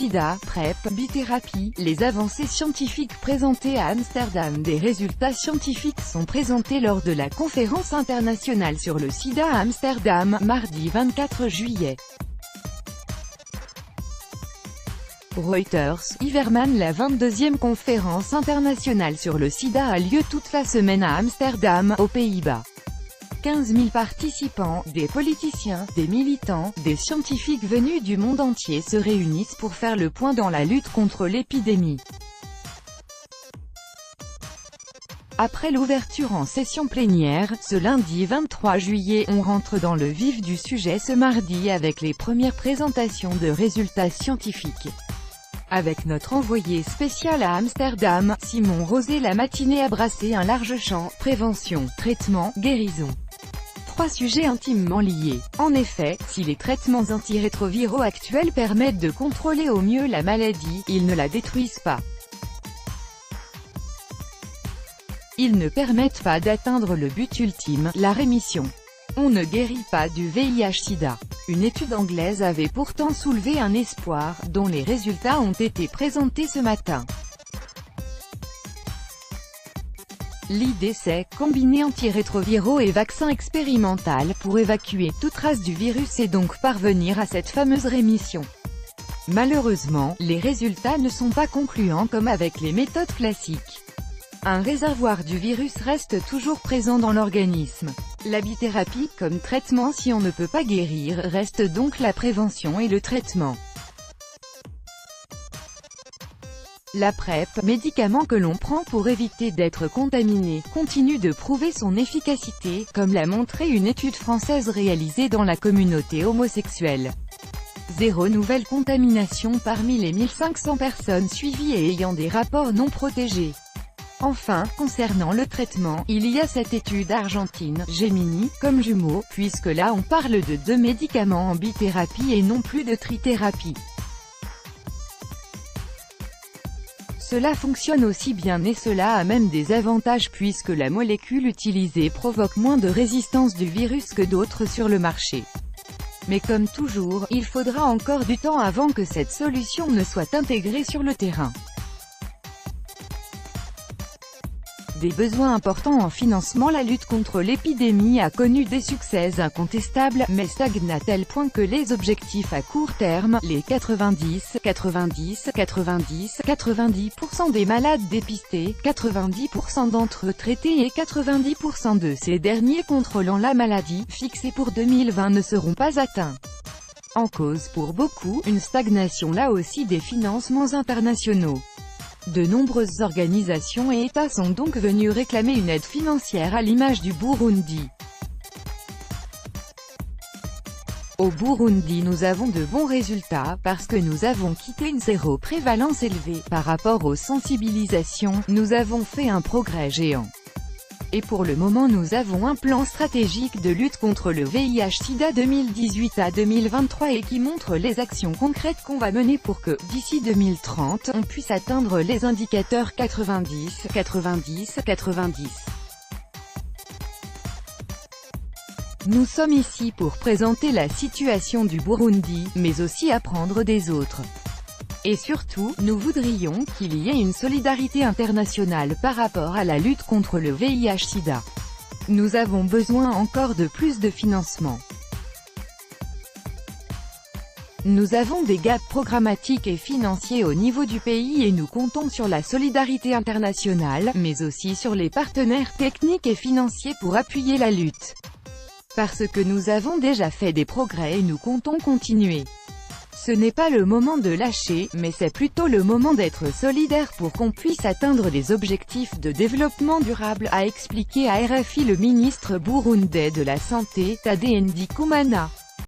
VIH-Sida, PrEP, bithérapie, les avancées scientifiques présentées à Amsterdam. Des résultats scientifiques sont présentés lors de la conférence internationale sur le sida à Amsterdam, mardi 24 juillet. Reuters, Iverman. La 22e conférence internationale sur le sida a lieu toute la semaine à Amsterdam, aux Pays-Bas. 15 000 participants, des politiciens, des militants, des scientifiques venus du monde entier se réunissent pour faire le point dans la lutte contre l'épidémie. Après l'ouverture en session plénière, ce lundi 23 juillet, on rentre dans le vif du sujet ce mardi avec les premières présentations de résultats scientifiques. Avec notre envoyé spécial à Amsterdam, Simon Rosé. La matinée a brassé un large champ: prévention, traitement, guérison. 3 sujets intimement liés. En effet, si les traitements antirétroviraux actuels permettent de contrôler au mieux la maladie, ils ne la détruisent pas. Ils ne permettent pas d'atteindre le but ultime, la rémission. On ne guérit pas du VIH-Sida. Une étude anglaise avait pourtant soulevé un espoir, dont les résultats ont été présentés ce matin. L'idée c'est combiner antirétroviraux et vaccin expérimental pour évacuer toute trace du virus et donc parvenir à cette fameuse rémission. Malheureusement, les résultats ne sont pas concluants comme avec les méthodes classiques. Un réservoir du virus reste toujours présent dans l'organisme. La bithérapie, comme traitement si on ne peut pas guérir, reste donc la prévention et le traitement. La PrEP, médicament que l'on prend pour éviter d'être contaminé, continue de prouver son efficacité, comme l'a montré une étude française réalisée dans la communauté homosexuelle. 0 nouvelle contamination parmi les 1500 personnes suivies et ayant des rapports non protégés. Enfin, concernant le traitement, il y a cette étude argentine, Gemini, comme jumeaux, puisque là on parle de 2 médicaments en bithérapie et non plus de trithérapie. Cela fonctionne aussi bien et cela a même des avantages puisque la molécule utilisée provoque moins de résistance du virus que d'autres sur le marché. Mais comme toujours, il faudra encore du temps avant que cette solution ne soit intégrée sur le terrain. Des besoins importants en financement. La lutte contre l'épidémie a connu des succès incontestables, mais stagne à tel point que les objectifs à court terme, les 90% des malades dépistés, 90% d'entre eux traités et 90% de ces derniers contrôlant la maladie, fixés pour 2020 ne seront pas atteints. En cause pour beaucoup, une stagnation là aussi des financements internationaux. De nombreuses organisations et États sont donc venus réclamer une aide financière à l'image du Burundi. Au Burundi nous avons de bons résultats, parce que nous avons quitté une zéro prévalence élevée. Par rapport aux sensibilisations, nous avons fait un progrès géant. Et pour le moment nous avons un plan stratégique de lutte contre le VIH-Sida 2018 à 2023 et qui montre les actions concrètes qu'on va mener pour que, d'ici 2030, on puisse atteindre les indicateurs 90. Nous sommes ici pour présenter la situation du Burundi, mais aussi apprendre des autres. Et surtout, nous voudrions qu'il y ait une solidarité internationale par rapport à la lutte contre le VIH-Sida. Nous avons besoin encore de plus de financement. Nous avons des gaps programmatiques et financiers au niveau du pays et nous comptons sur la solidarité internationale, mais aussi sur les partenaires techniques et financiers pour appuyer la lutte. Parce que nous avons déjà fait des progrès et nous comptons continuer. Ce n'est pas le moment de lâcher, mais c'est plutôt le moment d'être solidaire pour qu'on puisse atteindre les objectifs de développement durable, a expliqué à RFI le ministre burundais de la Santé, Tade Ndikumana.